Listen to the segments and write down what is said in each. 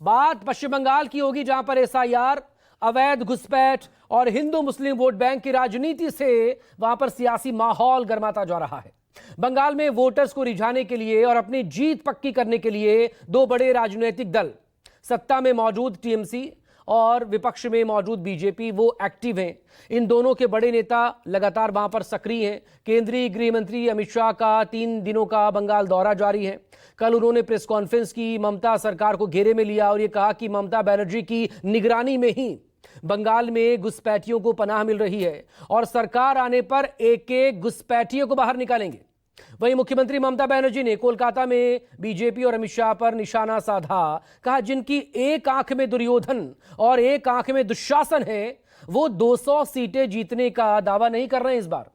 बात पश्चिम बंगाल की होगी, जहां पर एसआईआर, अवैध घुसपैठ और हिंदू मुस्लिम वोट बैंक की राजनीति से वहां पर सियासी माहौल गर्माता जा रहा है। बंगाल में वोटर्स को रिझाने के लिए और अपनी जीत पक्की करने के लिए दो बड़े राजनीतिक दल, सत्ता में मौजूद टीएमसी और विपक्ष में मौजूद बीजेपी, वो एक्टिव हैं। इन दोनों के बड़े नेता लगातार वहां पर सक्रिय हैं। केंद्रीय गृह मंत्री अमित शाह का 3 दिनों का बंगाल दौरा जारी है। कल उन्होंने प्रेस कॉन्फ्रेंस की, ममता सरकार को घेरे में लिया और यह कहा कि ममता बनर्जी की निगरानी में ही बंगाल में घुसपैठियों को पनाह मिल रही है और सरकार आने पर एक एक घुसपैठियों को बाहर निकालेंगे। वहीं मुख्यमंत्री ममता बनर्जी ने कोलकाता में बीजेपी और अमित शाह पर निशाना साधा। कहा, जिनकी एक आंख में दुर्योधन और एक आंख में दुशासन है, वो 200 सीटें जीतने का दावा नहीं कर रहे हैं इस बार।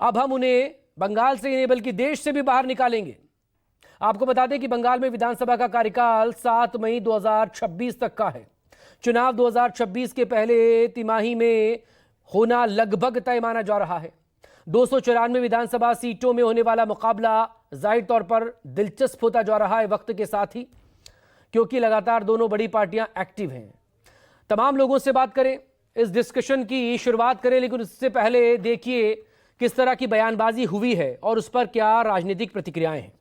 अब हम उन्हें बंगाल से ही नहीं बल्कि देश से भी बाहर निकालेंगे। आपको बता दें कि बंगाल में विधानसभा का कार्यकाल 7 मई 2026 तक का है। चुनाव 2026 के पहले तिमाही में होना लगभग तय माना जा रहा है। 294 विधानसभा सीटों में होने वाला मुकाबला जाहिर तौर पर दिलचस्प होता जा रहा है वक्त के साथ ही, क्योंकि लगातार दोनों बड़ी पार्टियां एक्टिव हैं। तमाम लोगों से बात करें, इस डिस्कशन की शुरुआत करें, लेकिन उससे पहले देखिए किस तरह की बयानबाजी हुई है और उस पर क्या राजनीतिक प्रतिक्रियाएं हैं।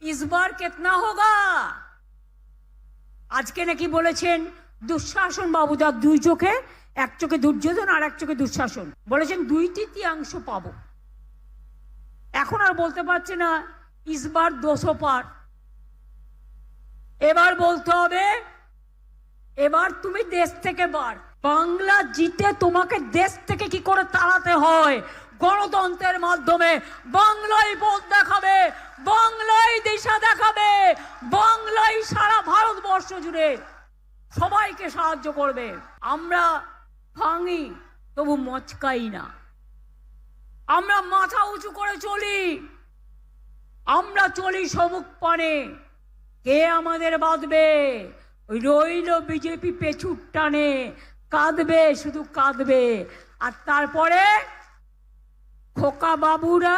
इस बार कितना होगा? आज के नाकि बोलेছেন दुशासन बाबूदा दुई चोखे, एक चोखे दुर्योधन और एक चोखे दुशासन, बोलेছেন 2/3 পাবো। এখন আর বলতে পারছে না इस बार 200 পার। এবার বলতে হবে, এবার তুমি দেশ থেকে বার। বাংলা জিতে তোমাকে দেশ থেকে কি করে তাড়াতে হয়, গণতন্ত্রের মাধ্যমে বাংলাই পথ দেখাবে, বাংলাই দিশা দেখাবে, বাংলাই সারা ভারতবর্ষ জুড়ে সবাইকে সাহায্য করবে। আমরা ভাঙি তবু মচকাই না, আমরা মাথা উঁচু করে চলি, আমরা চলি সমুখ পানে। কে আমাদের বাঁধবে? রইল বিজেপি পেছুর টানে, কাঁদবে, শুধু কাঁদবে। আর তারপরে খোকা বাবুরা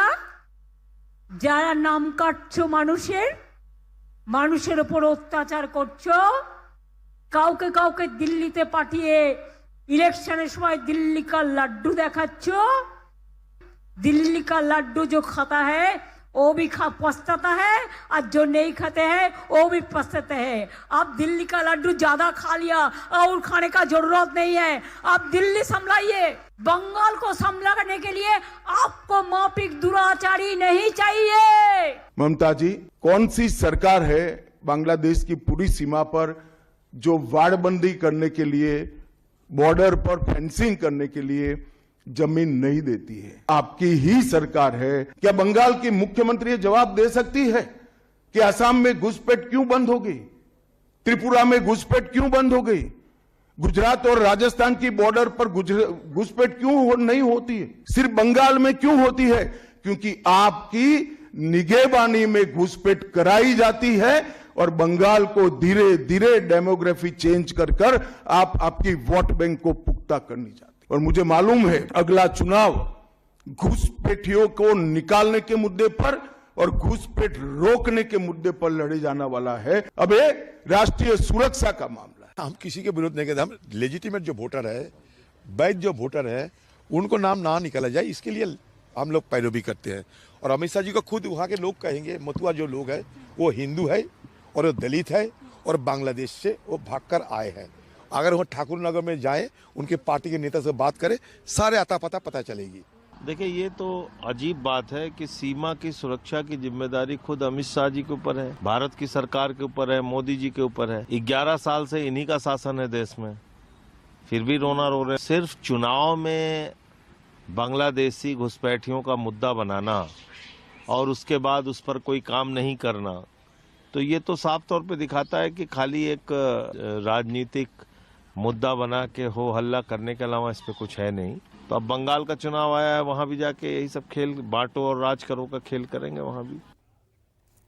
যারা নাম কাটছো, মানুষের উপর অত্যাচার করছো, কাউকে কাউকে দিল্লিতে পাঠিয়ে ইলেকশনের সময় दिल्ली का लड्डू দেখাচ্ছো। दिल्ली का लड्डू जो खाता है वो भी पछताता है और जो नहीं खाते हैं वो भी पछताते हैं। अब दिल्ली का लड्डू ज्यादा खा लिया और खाने का जरूरत नहीं है। आप दिल्ली संभलाइए, बंगाल को संभालने के लिए आपको माफिक दुराचारी नहीं चाहिए। ममता जी, कौन सी सरकार है बांग्लादेश की पूरी सीमा पर जो वाड़बंदी करने के लिए, बॉर्डर पर फेंसिंग करने के लिए जमीन नहीं देती है? आपकी ही सरकार है। क्या बंगाल की मुख्यमंत्री ये जवाब दे सकती है कि असम में घुसपैठ क्यों बंद हो गई, त्रिपुरा में घुसपैठ क्यों बंद हो गई, गुजरात और राजस्थान की बॉर्डर पर घुसपैठ क्यों नहीं होती है, सिर्फ बंगाल में क्यों होती है? क्योंकि आपकी निगहबानी में घुसपैठ कराई जाती है और बंगाल को धीरे धीरे डेमोग्राफी चेंज कर आप आपकी वोट बैंक को पुख्ता करनी चाहते। और मुझे मालूम है अगला चुनाव घुसपैठियों को निकालने के मुद्दे पर और घुसपैठ रोकने के मुद्दे पर लड़े जाने वाला है। अब एक राष्ट्रीय सुरक्षा का मामला है। हम किसी के विरोध नहीं करते। हम लेजिटिमेट जो वोटर है, वैध जो वोटर है, उनको नाम ना निकाला जाए, इसके लिए हम लोग पैरवी करते हैं। और अमित शाह जी को खुद वहाँ के लोग कहेंगे, मथुआ जो लोग है वो हिंदू है और वो दलित है और बांग्लादेश से वो भागकर आए हैं। अगर वो ठाकुर नगर में जाए, उनके पार्टी के नेता से बात करें, सारे आता पता चलेगी। देखिए, ये तो अजीब बात है कि सीमा की सुरक्षा की जिम्मेदारी खुद अमित शाह जी के ऊपर है, भारत की सरकार के ऊपर है, मोदी जी के ऊपर है। 11 साल से इन्हीं का शासन है देश में, फिर भी रोना रो रहे हैं। सिर्फ चुनाव में बांग्लादेशी घुसपैठियों का मुद्दा बनाना और उसके बाद उस पर कोई काम नहीं करना, तो ये तो साफ तौर पे दिखाता है कि खाली एक राजनीतिक मुद्दा बना के हो हल्ला करने के अलावा इस पे कुछ है नहीं। तो अब बंगाल का चुनाव आया है, वहां भी जाके यही सब खेल बांटो और राज करो का खेल करेंगे वहां भी।